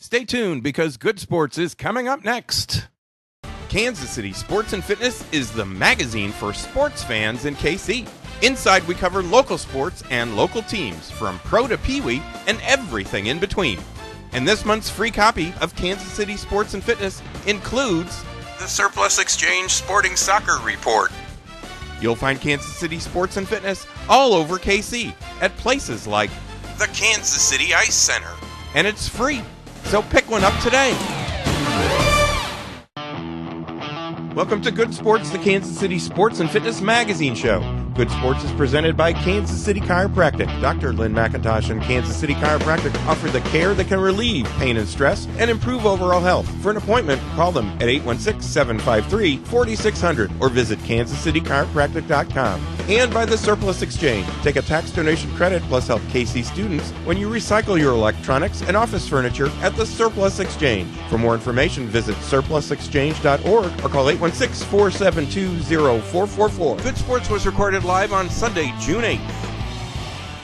Stay tuned because Good Sports is coming up next. Kansas City Sports and Fitness is the magazine for sports fans in KC. Inside, we cover local sports and local teams, from pro to peewee and everything in between. And this month's free copy of Kansas City Sports and Fitness includes the Surplus Exchange Sporting Soccer Report. You'll find Kansas City Sports and Fitness all over KC at places like the Kansas City Ice Center. And it's free, so pick one up today. Welcome to Good Sports, the Kansas City Sports and Fitness magazine show. Good Sports is presented by Kansas City Chiropractic. Dr. Lynn McIntosh and Kansas City Chiropractic offer the care that can relieve pain and stress and improve overall health. For an appointment, call them at 816-753-4600 or visit kansascitychiropractic.com. And by the Surplus Exchange. Take a tax donation credit plus help KC students when you recycle your electronics and office furniture at the Surplus Exchange. For more information, visit surplusexchange.org or call 816-472-0444. Good Sports was recorded live on Sunday, June 8th.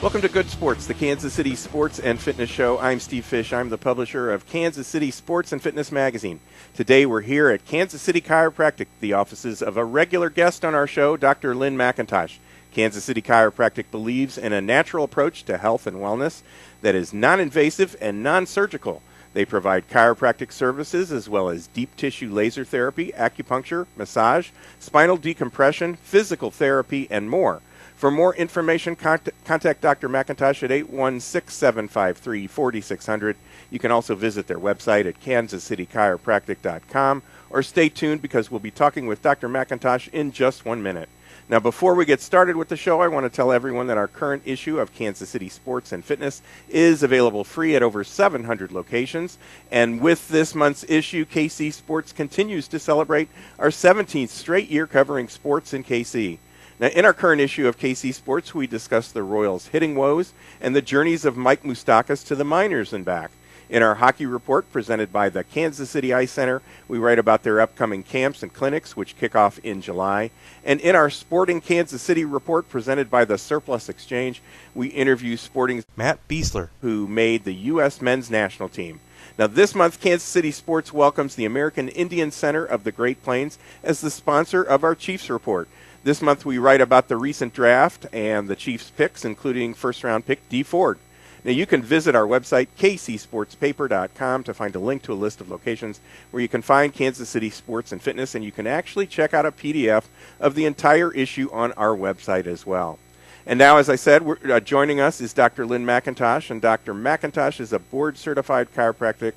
Welcome to Good Sports, the Kansas City Sports and Fitness Show. I'm Steve Fish. I'm the publisher of Kansas City Sports and Fitness magazine. Today we're here at Kansas City Chiropractic, the offices of a regular guest on our show, Dr. Lynn McIntosh. Kansas City Chiropractic believes in a natural approach to health and wellness that is non-invasive and non-surgical. They provide chiropractic services as well as deep tissue laser therapy, acupuncture, massage, spinal decompression, physical therapy, and more. For more information, contact Dr. McIntosh at 816-753-4600. You can also visit their website at kansascitychiropractic.com, or stay tuned because we'll be talking with Dr. McIntosh in just 1 minute. Now, before we get started with the show, I want to tell everyone that our current issue of Kansas City Sports and Fitness is available free at over 700 locations. And with this month's issue, KC Sports continues to celebrate our 17th straight year covering sports in KC. Now, in our current issue of KC Sports, we discuss the Royals' hitting woes and the journeys of Mike Moustakas to the minors and back. In our hockey report presented by the Kansas City Ice Center, we write about their upcoming camps and clinics, which kick off in July. And in our Sporting Kansas City report presented by the Surplus Exchange, we interview Sporting's Matt Beasler, who made the U.S. men's national team. Now, this month, Kansas City Sports welcomes the American Indian Center of the Great Plains as the sponsor of our Chiefs report. This month, we write about the recent draft and the Chiefs picks, including first-round pick Dee Ford. Now, you can visit our website, kcsportspaper.com, to find a link to a list of locations where you can find Kansas City Sports and Fitness, and you can actually check out a PDF of the entire issue on our website as well. And now, as I said, joining us is Dr. Lynn McIntosh, and Dr. McIntosh is a board-certified chiropractor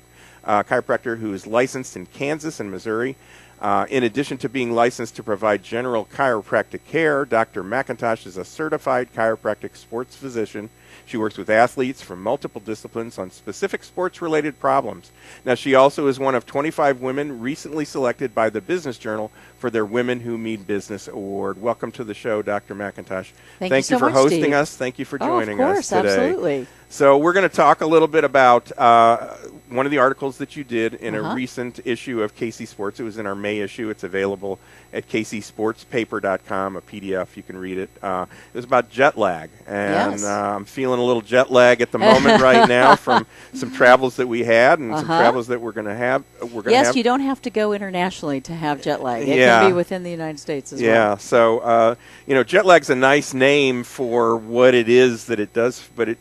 who is licensed in Kansas and Missouri. In addition to being licensed to provide general chiropractic care, Dr. McIntosh is a certified chiropractic sports physician. She works with athletes from multiple disciplines on specific sports-related problems. Now, she also is one of 25 women recently selected by the Business Journal for their Women Who Mean Business Award. Welcome to the show, Dr. McIntosh. Thank you for much, hosting Steve. us. Thank you for joining us today. Absolutely. So we're going to talk a little bit about one of the articles that you did in a recent issue of KC Sports. It was in our May issue. It's available at kcsportspaper.com, a PDF. You can read it. It was about jet lag. And I'm feeling a little jet lag at the moment right now from some travels that we had and some travels that we're going to have. Yes, you don't have to go internationally to have jet lag. It can be within the United States as well. Yeah, so, jet lag's a nice name for what it is that it does, but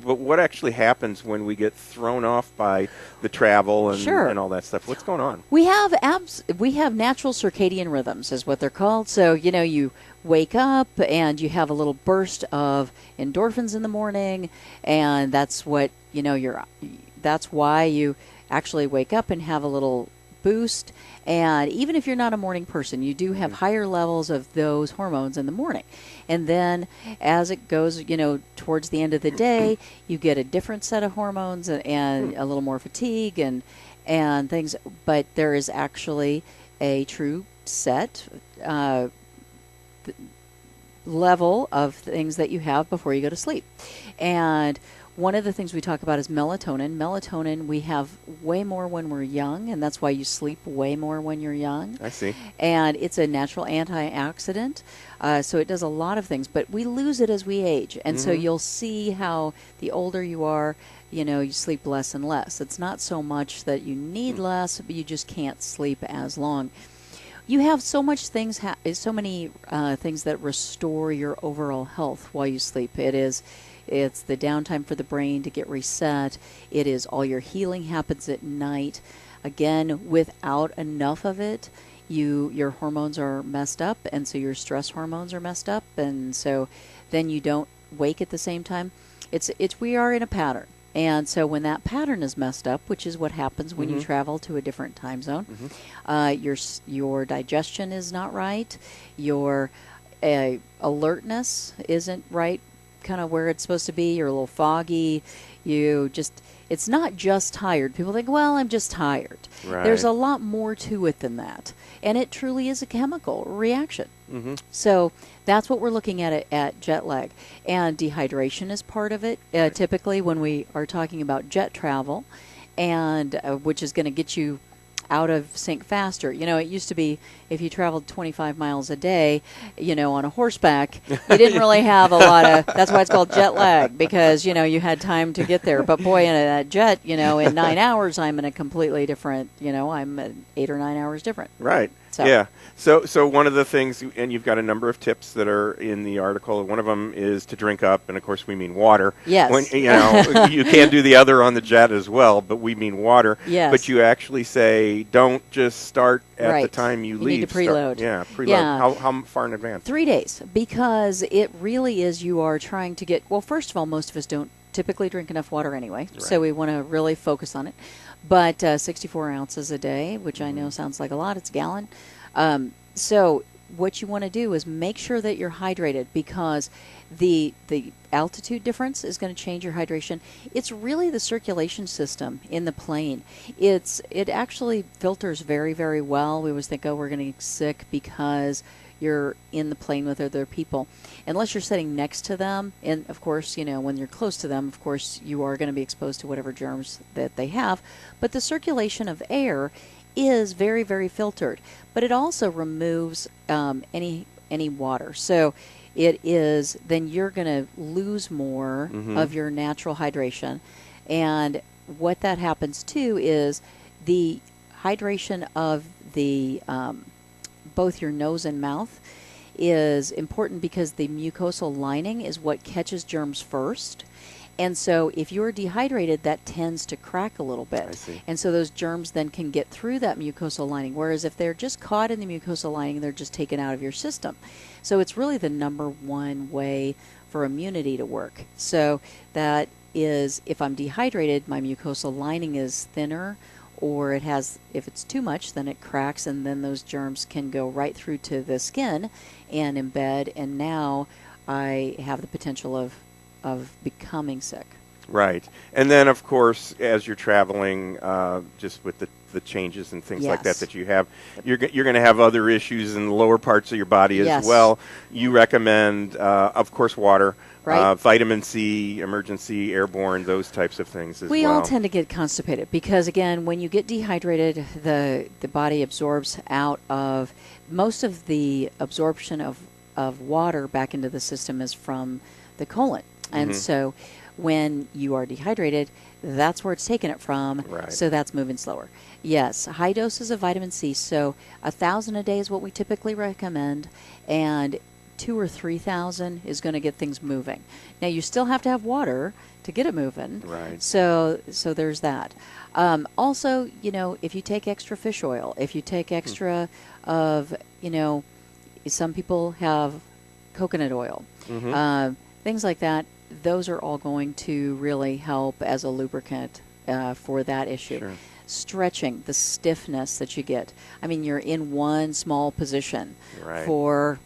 what actually happens when we get thrown off by the travel and all that stuff? What's going on? We have natural circadian rhythms, is what they're called. So, you wake up and you have a little burst of endorphins in the morning, and that's what, that's why you actually wake up and have a little boost. And even if you're not a morning person, you do have higher levels of those hormones in the morning. And then as it goes, towards the end of the day, you get a different set of hormones and a little more fatigue and things. But there is actually a true set level of things that you have before you go to sleep. And one of the things we talk about is melatonin. Melatonin we have way more when we're young, and that's why you sleep way more when you're young. I see. And it's a natural antioxidant, so it does a lot of things. But we lose it as we age, and so you'll see how the older you are, you sleep less and less. It's not so much that you need less, but you just can't sleep as long. You have so much things, so many things that restore your overall health while you sleep. It's the downtime for the brain to get reset. It is all your healing happens at night. Again, without enough of it, your hormones are messed up, and so your stress hormones are messed up, and so then you don't wake at the same time. We are in a pattern. And so when that pattern is messed up, which is what happens when you travel to a different time zone, your digestion is not right, your alertness isn't right, kind of where it's supposed to be. You're a little foggy. It's not just tired. People think, well, I'm just tired. Right. There's a lot more to it than that. And it truly is a chemical reaction. So that's what we're looking at jet lag. And dehydration is part of it, typically when we are talking about jet travel, and which is going to get you out of sync faster. It used to be if you traveled 25 miles a day, on a horseback, you didn't really have a lot of, that's why it's called jet lag, because, you had time to get there. But boy, in a jet, in 9 hours, I'm in a completely different, I'm 8 or 9 hours different. Right. So. Yeah. So one of the things, and you've got a number of tips that are in the article. One of them is to drink up, and of course we mean water. Yes. When, you can do the other on the jet as well, but we mean water. Yes. But you actually say don't just start at the time you leave. You need to preload. Preload. Yeah. How far in advance? 3 days, because it really is, you are trying to get, well, first of all, most of us don't typically drink enough water anyway, so we want to really focus on it. But 64 ounces a day, which I know sounds like a lot, it's a gallon. So what you want to do is make sure that you're hydrated, because the altitude difference is going to change your hydration. It's really the circulation system in the plane. It actually filters very, very well. We always think, oh, we're going to get sick because you're in the plane with other people. Unless you're sitting next to them, and of course, when you're close to them, of course, you are going to be exposed to whatever germs that they have. But the circulation of air is very, very filtered, but it also removes any water. So then you're going to lose more of your natural hydration. And what that happens too is the hydration of the both your nose and mouth is important, because the mucosal lining is what catches germs first. And so if you're dehydrated, that tends to crack a little bit. I see. And so those germs then can get through that mucosal lining. Whereas if they're just caught in the mucosal lining, they're just taken out of your system. So it's really the number one way for immunity to work. So that is, if I'm dehydrated, my mucosal lining is thinner, or if it's too much, then it cracks, and then those germs can go right through to the skin and embed, and now I have the potential of becoming sick. Right. And then, of course, as you're traveling, just with the changes and things like that you have, you're going to have other issues in the lower parts of your body as well. You recommend, of course, water, vitamin C, emergency, airborne, those types of things as well. We all tend to get constipated because, again, when you get dehydrated, the body absorbs out of, most of the absorption of water back into the system is from the colon. And so when you are dehydrated, that's where it's taking it from. Right. So that's moving slower. Yes, high doses of vitamin C. So 1,000 a day is what we typically recommend, and 2,000 or 3,000 is going to get things moving. Now you still have to have water to get it moving. Right. So there's that. Also, if you take extra fish oil, if you take extra of, some people have coconut oil, things like that. Those are all going to really help as a lubricant for that issue. Sure. Stretching, the stiffness that you get. I mean, you're in one small position for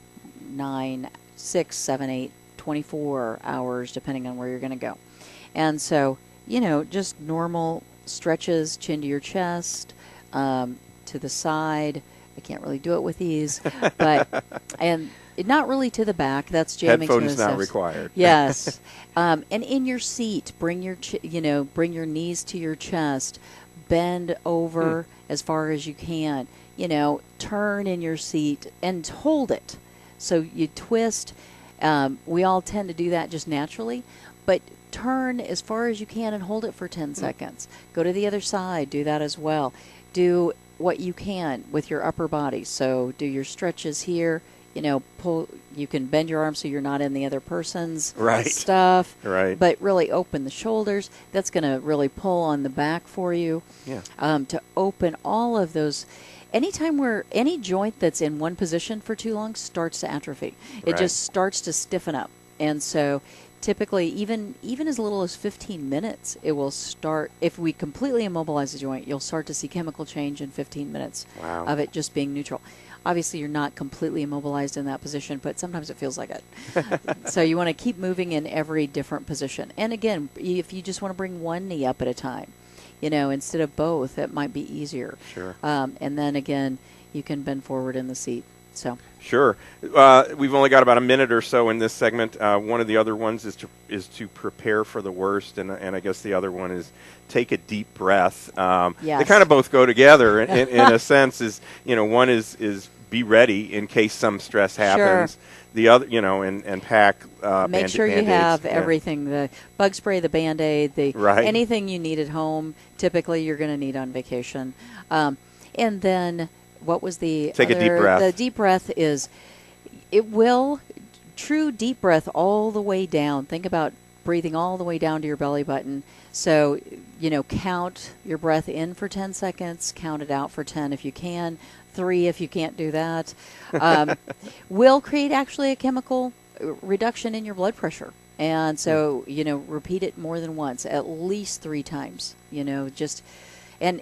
9, 6, 7, 8, 24 hours, depending on where you're going to go. And so, just normal stretches, chin to your chest, to the side. I can't really do it with these, but and not really to the back. That's jamming. Headphones not required. Yes, and in your seat, bring your bring your knees to your chest, bend over as far as you can. Turn in your seat and hold it. So you twist. We all tend to do that just naturally, but turn as far as you can and hold it for 10 seconds. Go to the other side, do that as well. Do what you can with your upper body. So do your stretches here, pull, you can bend your arms so you're not in the other person's stuff. Right. But really open the shoulders. That's going to really pull on the back for you. Yeah. To open all of those. Anytime where any joint that's in one position for too long starts to atrophy. It just starts to stiffen up. And so typically even as little as 15 minutes, it will start. If we completely immobilize the joint, you'll start to see chemical change in 15 minutes of it just being neutral. Obviously, you're not completely immobilized in that position, but sometimes it feels like it. So you want to keep moving in every different position. And again, if you just want to bring one knee up at a time, instead of both, it might be easier. Sure. And then again, you can bend forward in the seat. So. Sure. We've only got about a minute or so in this segment. One of the other ones is to prepare for the worst, and I guess the other one is take a deep breath. Yes. They kind of both go together in a sense. One is be ready in case some stress happens. Sure. The other, and pack. Make sure you have everything: the bug spray, the Band-Aid, anything you need at home. Typically, you're going to need on vacation, and then. What was the Take other, a deep breath. The deep breath is, true deep breath all the way down. Think about breathing all the way down to your belly button. So, count your breath in for 10 seconds, count it out for 10 if you can, 3 if you can't do that. Will create actually a chemical reduction in your blood pressure. And so, repeat it more than once, at least 3 times, And,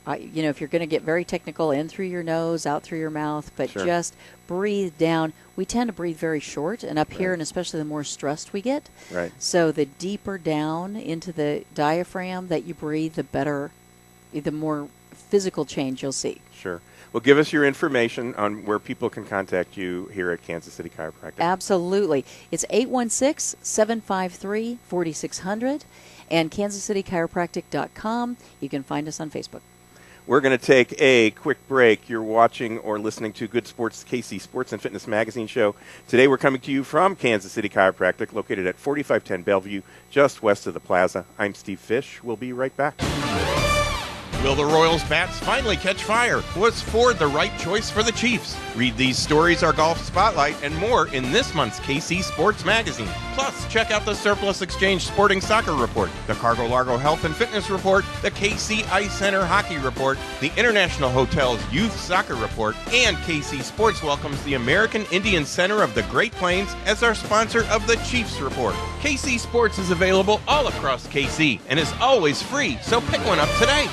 if you're going to get very technical, in through your nose, out through your mouth, but just breathe down. We tend to breathe very short, and up here, and especially the more stressed we get. Right. So the deeper down into the diaphragm that you breathe, the better, the more physical change you'll see. Sure. Well, give us your information on where people can contact you here at Kansas City Chiropractic. Absolutely. It's 816-753-4600. And kansascitychiropractic.com. You can find us on Facebook. We're going to take a quick break. You're watching or listening to Good Sports, KC Sports and Fitness Magazine Show. Today we're coming to you from Kansas City Chiropractic, located at 4510 Bellevue, just west of the plaza. I'm Steve Fish. We'll be right back. Will the Royals' bats finally catch fire? Was Ford the right choice for the Chiefs? Read these stories, our golf spotlight, and more in this month's KC Sports Magazine. Plus, check out the Surplus Exchange Sporting Soccer Report, the Cargo Largo Health and Fitness Report, the KC Ice Center Hockey Report, the International Hotels Youth Soccer Report, and KC Sports welcomes the American Indian Center of the Great Plains as our sponsor of the Chiefs Report. KC Sports is available all across KC and is always free, so pick one up today.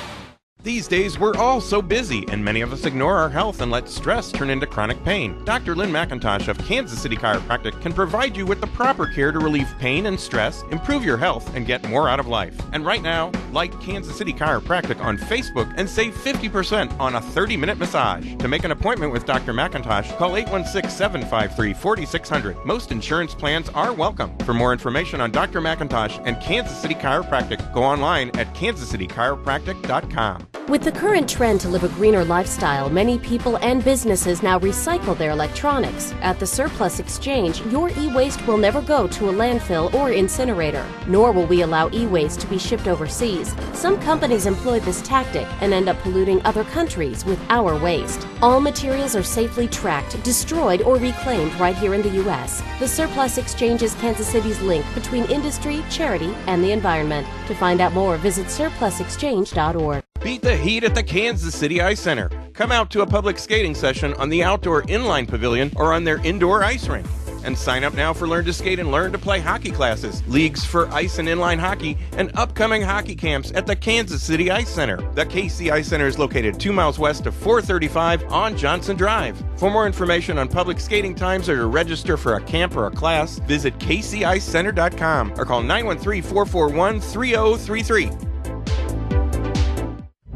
These days, we're all so busy, and many of us ignore our health and let stress turn into chronic pain. Dr. Lynn McIntosh of Kansas City Chiropractic can provide you with the proper care to relieve pain and stress, improve your health, and get more out of life. And right now, like Kansas City Chiropractic on Facebook and save 50% on a 30-minute massage. To make an appointment with Dr. McIntosh, call 816-753-4600. Most insurance plans are welcome. For more information on Dr. McIntosh and Kansas City Chiropractic, go online at kansascitychiropractic.com. With the current trend to live a greener lifestyle, many people and businesses now recycle their electronics. At the Surplus Exchange, your e-waste will never go to a landfill or incinerator, nor will we allow e-waste to be shipped overseas. Some companies employ this tactic and end up polluting other countries with our waste. All materials are safely tracked, destroyed, or reclaimed right here in the U.S. The Surplus Exchange is Kansas City's link between industry, charity, and the environment. To find out more, visit surplusexchange.org. Beat the heat at the Kansas City Ice Center. Come out to a public skating session on the outdoor inline pavilion or on their indoor ice rink. And sign up now for Learn to Skate and Learn to Play hockey classes, leagues for ice and inline hockey, and upcoming hockey camps at the Kansas City Ice Center. The KC Ice Center is located 2 miles west of 435 on Johnson Drive. For more information on public skating times or to register for a camp or a class, visit kcicecenter.com or call 913-441-3033.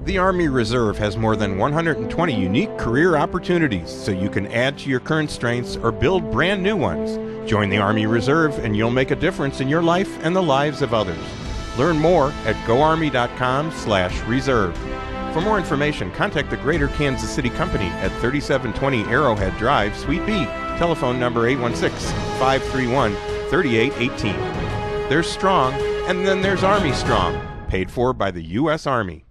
The Army Reserve has more than 120 unique career opportunities, so you can add to your current strengths or build brand new ones. Join the Army Reserve and you'll make a difference in your life and the lives of others. Learn more at goarmy.com/reserve. For more information, contact the Greater Kansas City Company at 3720 Arrowhead Drive, Suite B. Telephone number 816-531-3818. They're strong And then there's Army Strong, paid for by the U.S. Army.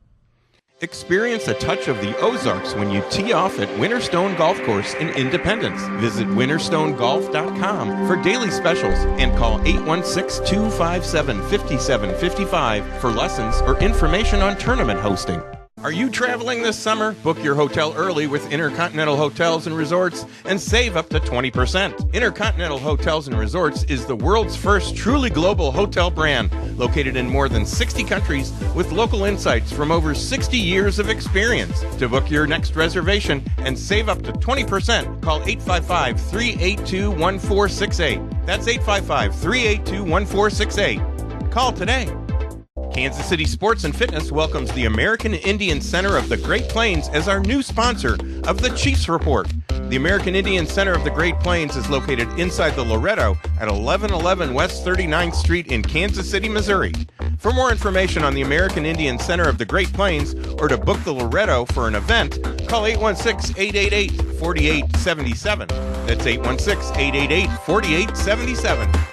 Experience a touch of the Ozarks when you tee off at Winterstone Golf Course in Independence. Visit winterstonegolf.com for daily specials and call 816-257-5755 for lessons or information on tournament hosting. Are you traveling this summer? Book your hotel early with Intercontinental Hotels and Resorts and save up to 20%. Intercontinental Hotels and Resorts is the world's first truly global hotel brand, located in more than 60 countries with local insights from over 60 years of experience. To book your next reservation and save up to 20%, call 855-382-1468. That's 855-382-1468. Call today. Kansas City Sports and Fitness welcomes the American Indian Center of the Great Plains as our new sponsor of the Chiefs Report. The American Indian Center of the Great Plains is located inside the Loretto at 1111 West 39th Street in Kansas City, Missouri. For more information on the American Indian Center of the Great Plains or to book the Loretto for an event, call 816-888-4877. That's 816-888-4877.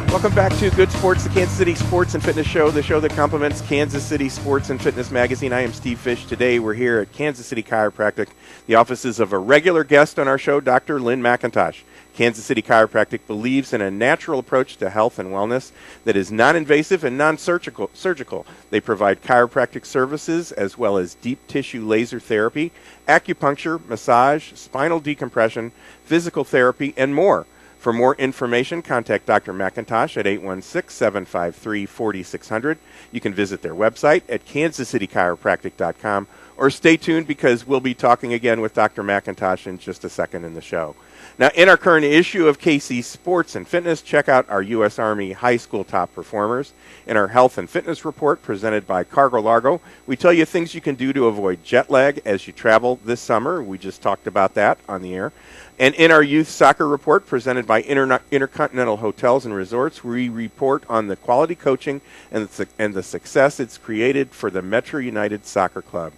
Welcome back to Good Sports, the Kansas City Sports and Fitness Show, the show that complements Kansas City Sports and Fitness Magazine. I am Steve Fish. Today we're here at Kansas City Chiropractic, the offices of a regular guest on our show, Dr. Lynn McIntosh. Kansas City Chiropractic believes in a natural approach to health and wellness that is non-invasive and non-surgical. They provide chiropractic services as well as deep tissue laser therapy, acupuncture, massage, spinal decompression, physical therapy, and more. For more information, contact Dr. McIntosh at 816-753-4600. You can visit their website at kansascitychiropractic.com, or stay tuned because we'll be talking again with Dr. McIntosh in just a second in the show. Now, in our current issue of KC Sports and Fitness, check out our U.S. Army high school top performers. In our health and fitness report presented by Cargo Largo, we tell you things you can do to avoid jet lag as you travel this summer. We just talked about that on the air. And in our youth soccer report presented by Intercontinental Hotels and Resorts, we report on the quality coaching and the success it's created for the Metro United Soccer Club.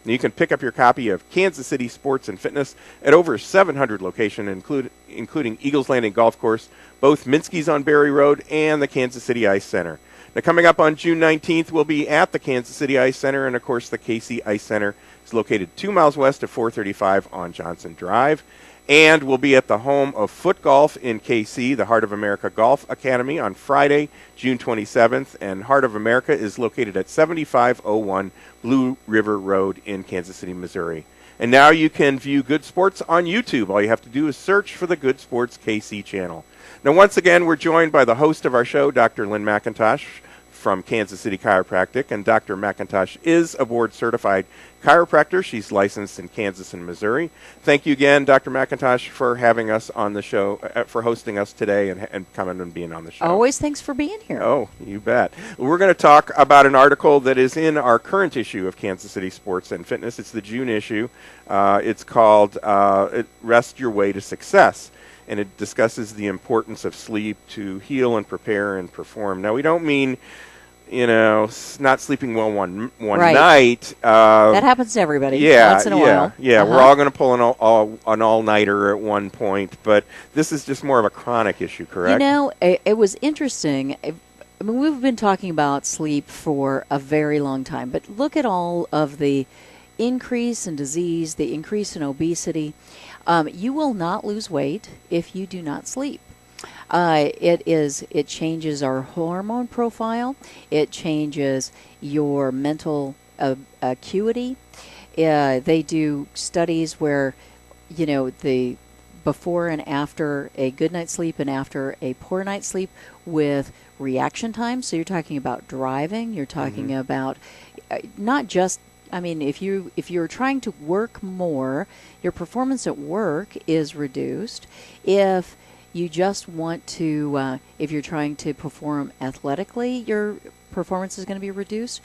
And you can pick up your copy of Kansas City Sports and Fitness at over 700 locations, including Eagles Landing Golf Course, both Minsky's on Berry Road, and the Kansas City Ice Center. Now, coming up on June 19th, we'll be at the Kansas City Ice Center, and, of course, the KC Ice Center is located 2 miles west of 435 on Johnson Drive. And we'll be at the home of Foot Golf in KC, the Heart of America Golf Academy, on Friday, June 27th. And Heart of America is located at 7501 Blue River Road in Kansas City, Missouri. And now you can view Good Sports on YouTube. All you have to do is search for the Good Sports KC channel. Now, once again, we're joined by the host of our show, Dr. Lynn McIntosh from Kansas City Chiropractic. And Dr. McIntosh is a board-certified chiropractor. She's licensed in Kansas and Missouri. Thank you again, Dr. McIntosh, for having us on the show, for hosting us today and coming and being on the show. Always thanks for being here. Oh, you bet. We're going to talk about an article that is in our current issue of Kansas City Sports and Fitness. It's the June issue. It's called Rest Your Way to Success. And it discusses the importance of sleep to heal and prepare and perform. Now, we don't mean, not sleeping well one right. night. That happens to everybody once in a while. Yeah, we're all going to pull an all-nighter at one point, but this is just more of a chronic issue, correct? It was interesting. We've been talking about sleep for a very long time, but look at all of the increase in disease, the increase in obesity. You will not lose weight if you do not sleep. It changes our hormone profile. It changes your mental acuity. They do studies where, the before and after a good night's sleep and after a poor night's sleep with reaction time. So you're talking about driving. You're talking about not just. If you're trying to work more, your performance at work is reduced. If you just want to, if you're trying to perform athletically, your performance is going to be reduced.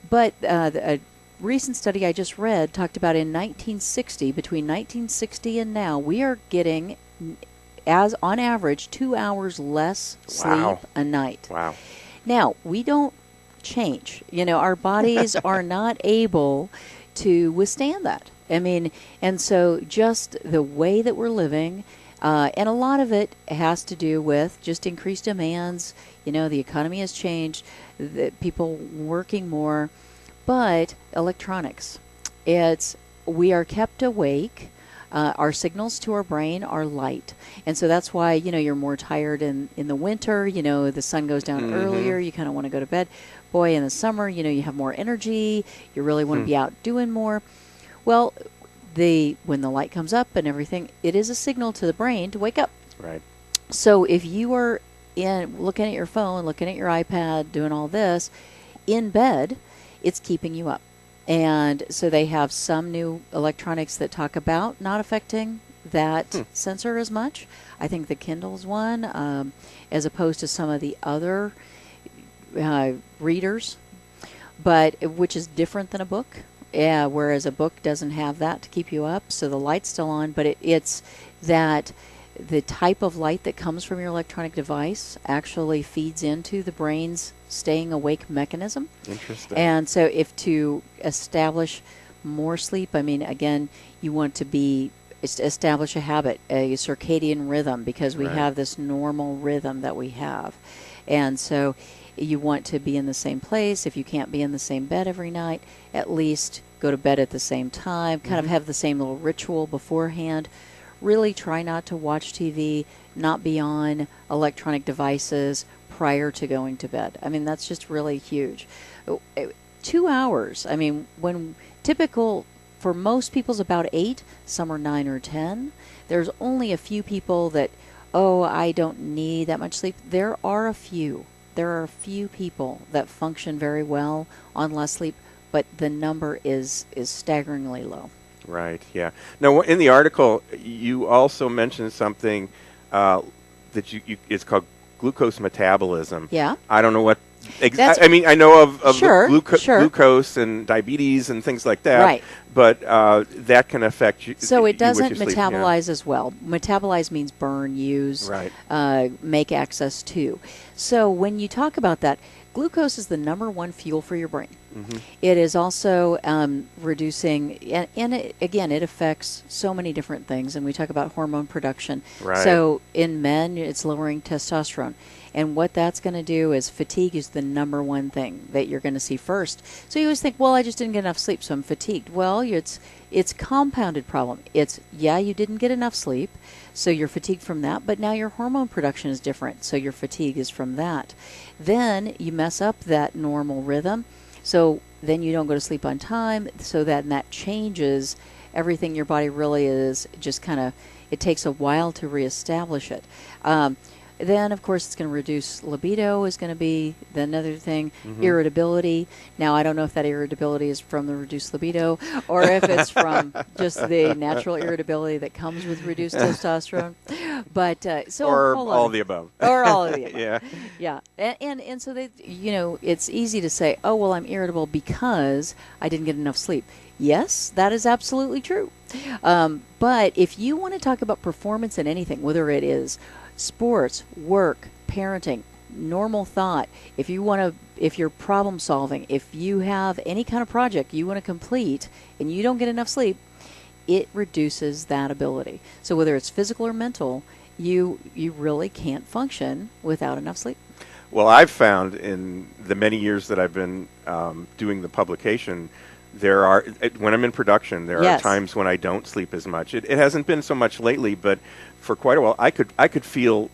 But a recent study I just read talked about in 1960, between 1960 and now, we are getting, as on average, 2 hours less sleep a night. Wow. Now, we don't change. Our bodies are not able to withstand that. And so just the way that we're living, And a lot of it has to do with just increased demands. The economy has changed, people working more, but electronics. We are kept awake. Our signals to our brain are light. And so that's why, you're more tired in the winter. The sun goes down earlier. You kind of want to go to bed. Boy, in the summer, you have more energy. You really want to be out doing more. Well, when the light comes up and everything, it is a signal to the brain to wake up. Right. So if you are looking at your phone, looking at your iPad, doing all this, in bed, it's keeping you up. And so they have some new electronics that talk about not affecting that sensor as much. I think the Kindle's one, as opposed to some of the other readers, which is different than a book. Yeah, whereas a book doesn't have that to keep you up, so the light's still on, but it's that the type of light that comes from your electronic device actually feeds into the brain's staying awake mechanism. Interesting. And so if to establish more sleep, again, you want to establish a habit, a circadian rhythm, because we have this normal rhythm that we have. And so you want to be in the same place. If you can't be in the same bed every night, at least go to bed at the same time, kind of have the same little ritual beforehand. Really try not to watch TV, not be on electronic devices prior to going to bed. That's just really huge. 2 hours, when typical for most people's about 8, some are 9 or 10. There's only a few people that, I don't need that much sleep. There are a few people that function very well on less sleep, but the number is staggeringly low. Right, yeah. Now, in the article, you also mentioned something that it's called glucose metabolism. Yeah. I don't know what... I know of glucose and diabetes and things like that. Right. But that can affect you. So it doesn't sleep, metabolize as well. Metabolize means burn, use, make access to. So when you talk about that, glucose is the number one fuel for your brain. It is also reducing, and it affects so many different things. And we talk about hormone production. Right. So in men, it's lowering testosterone. And what that's going to do is fatigue is the number one thing that you're going to see first. So you always think, well, I just didn't get enough sleep, so I'm fatigued. Well, it's compounded problem. You didn't get enough sleep, so you're fatigued from that, but now your hormone production is different, so your fatigue is from that. Then you mess up that normal rhythm, so then you don't go to sleep on time, so that changes everything. Your body really is just it takes a while to reestablish it. Then, of course, it's going to reduce libido is going to be another thing. Irritability. Now, I don't know if that irritability is from the reduced libido or if it's from just the natural irritability that comes with reduced testosterone. But or all of the above. Or all of the above. Yeah. Yeah. And so it's easy to say, oh, well, I'm irritable because I didn't get enough sleep. Yes, that is absolutely true. But if you want to talk about performance in anything, whether it is sports, work, parenting, normal thought, if you're problem solving, if you have any kind of project you want to complete and you don't get enough sleep, it reduces that ability. So whether it's physical or mental, you really can't function without enough sleep. Well, I've found in the many years that I've been doing the publication, when I'm in production, there are times when I don't sleep as much. It hasn't been so much lately, but for quite a while, I could feel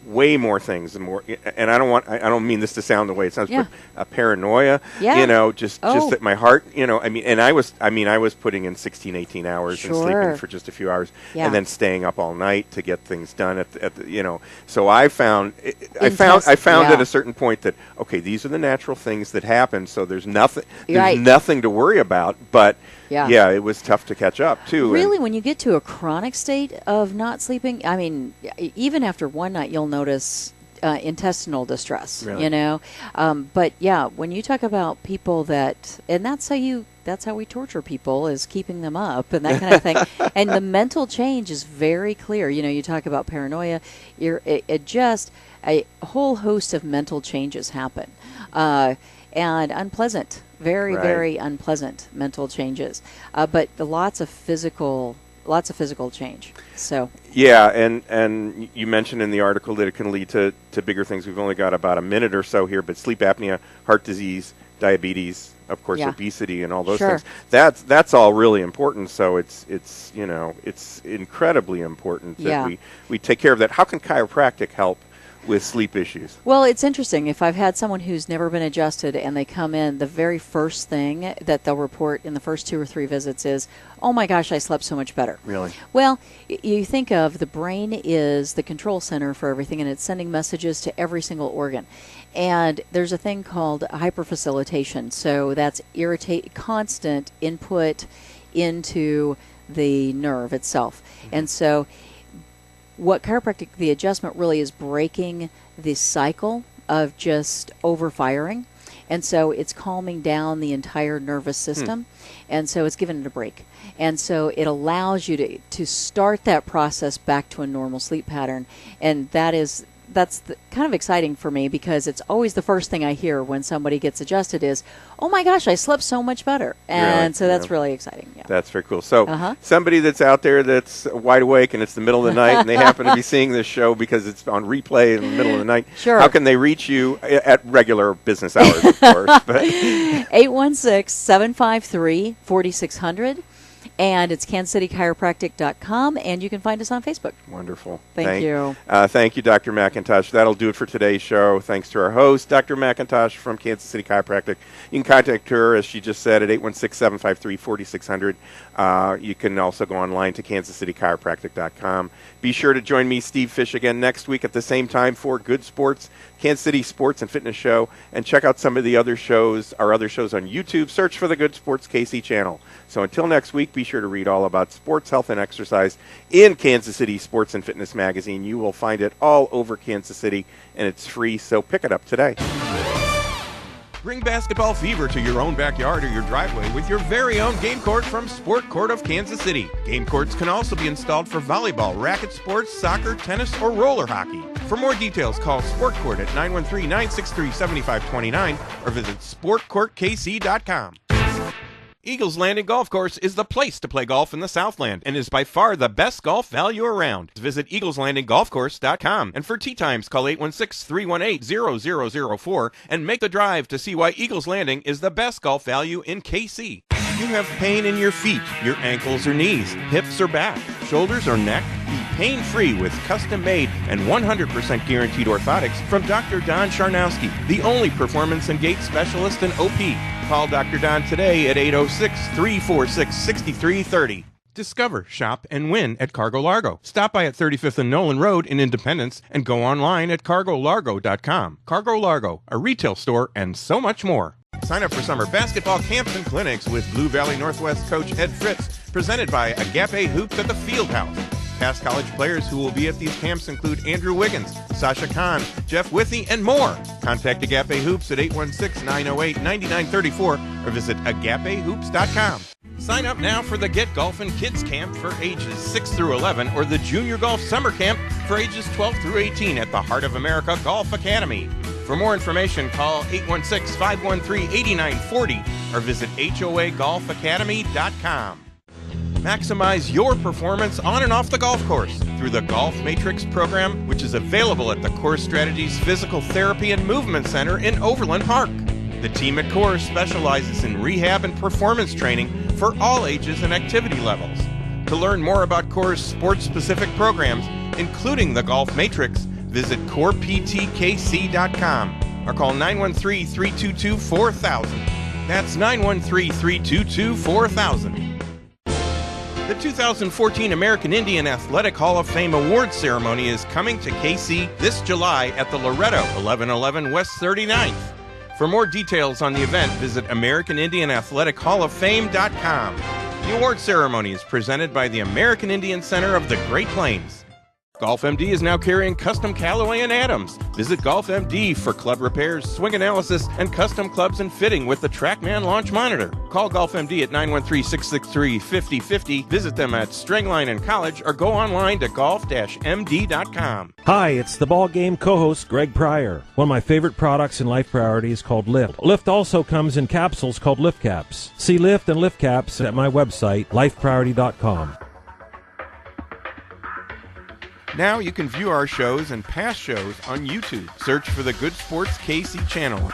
way more things and more. And I don't mean this to sound the way it sounds, but a paranoia. Yeah. Just that my heart. And I was putting in 16, 18 hours and sleeping for just a few hours, and then staying up all night to get things done at the. So I found at a certain point that these are the natural things that happen. So there's nothing to worry about, but. Yeah, it was tough to catch up, too. Really, when you get to a chronic state of not sleeping, even after one night, you'll notice intestinal distress, really? But, when you talk about people and that's how we torture people, is keeping them up and that kind of thing. And the mental change is very clear. You talk about paranoia. A whole host of mental changes happen. And unpleasant, very, very unpleasant mental changes. But lots of physical physical change. So yeah, and you mentioned in the article that it can lead to bigger things. We've only got about a minute or so here, but sleep apnea, heart disease, diabetes, of course, obesity, and all those things. That's all really important. So it's incredibly important that we take care of that. How can chiropractic help with sleep issues? Well, it's interesting. If I've had someone who's never been adjusted and they come in, the very first thing that they'll report in the first 2 or 3 visits is, oh my gosh, I slept so much better. Really? Well, you think of the brain is the control center for everything, and it's sending messages to every single organ. And there's a thing called hyperfacilitation. So that's constant input into the nerve itself. Mm-hmm. And so what chiropractic, the adjustment really is breaking the cycle of just overfiring. And so it's calming down the entire nervous system. And so it's giving it a break. And so it allows you to start that process back to a normal sleep pattern. And that's kind of exciting for me, because it's always the first thing I hear when somebody gets adjusted is, oh my gosh, I slept so much better. And so that's really exciting. Yeah. That's very cool. So somebody that's out there that's wide awake and it's the middle of the night and they happen to be seeing this show because it's on replay in the middle of the night, how can they reach you at regular business hours, of course? 816-753-4600. And it's kansascitychiropractic.com, and you can find us on Facebook. Wonderful. Thank you. Thank you, Dr. McIntosh. That'll do it for today's show. Thanks to our host, Dr. McIntosh from Kansas City Chiropractic. You can contact her, as she just said, at 816-753-4600. You can also go online to kansascitychiropractic.com. Be sure to join me, Steve Fish, again next week at the same time for Good Sports, Kansas City Sports and Fitness Show. And check out some of the other shows, our other shows on YouTube. Search for the Good Sports KC channel. So until next week, be sure to read all about sports, health, and exercise in Kansas City Sports and Fitness Magazine. You will find it all over Kansas City, and it's free, so pick it up today. Bring basketball fever to your own backyard or your driveway with your very own game court from Sport Court of Kansas City. Game courts can also be installed for volleyball, racket sports, soccer, tennis, or roller hockey. For more details, call Sport Court at 913-963-7529 or visit sportcourtkc.com. Eagles Landing Golf Course is the place to play golf in the Southland and is by far the best golf value around. Visit eagleslandinggolfcourse.com, and for tee times, call 816-318-0004 and make the drive to see why Eagles Landing is the best golf value in KC. You have pain in your feet, your ankles or knees, hips or back, shoulders or neck? Be pain-free with custom-made and 100% guaranteed orthotics from Dr. Don Charnowski, the only performance and gait specialist in OP. Call Dr. Don today at 806-346-6330. Discover, shop, and win at Cargo Largo. Stop by at 35th and Nolan Road in Independence and go online at cargolargo.com. Cargo Largo, a retail store, and so much more. Sign up for summer basketball camps and clinics with Blue Valley Northwest coach Ed Fritz, presented by Agape Hoops at the Fieldhouse. Past college players who will be at these camps include Andrew Wiggins, Sasha Khan, Jeff Withy, and more. Contact Agape Hoops at 816-908-9934 or visit agapehoops.com. Sign up now for the Get Golfin' Kids Camp for ages 6 through 11 or the Junior Golf Summer Camp for ages 12 through 18 at the Heart of America Golf Academy. For more information, call 816-513-8940 or visit hoagolfacademy.com. Maximize your performance on and off the golf course through the Golf Matrix program, which is available at the Core Strategies Physical Therapy and Movement Center in Overland Park. The team at Core specializes in rehab and performance training for all ages and activity levels. To learn more about Core's sports-specific programs, including the Golf Matrix, visit coreptkc.com or call 913-322-4000. That's 913-322-4000. The 2014 American Indian Athletic Hall of Fame Awards Ceremony is coming to KC this July at the Loretto, 1111 West 39th. For more details on the event, visit AmericanIndianAthleticHallOfFame.com. The award ceremony is presented by the American Indian Center of the Great Plains. GolfMD is now carrying custom Callaway and Adams. Visit GolfMD for club repairs, swing analysis, and custom clubs and fitting with the TrackMan Launch Monitor. Call GolfMD at 913-663-5050. Visit them at Stringline and College or go online to golf-md.com. Hi, it's the ball game co-host Greg Pryor. One of my favorite products in Life Priority is called Lift. Lift also comes in capsules called Lift Caps. See Lift and Lift Caps at my website, lifepriority.com. Now you can view our shows and past shows on YouTube. Search for the Good Sports KC channel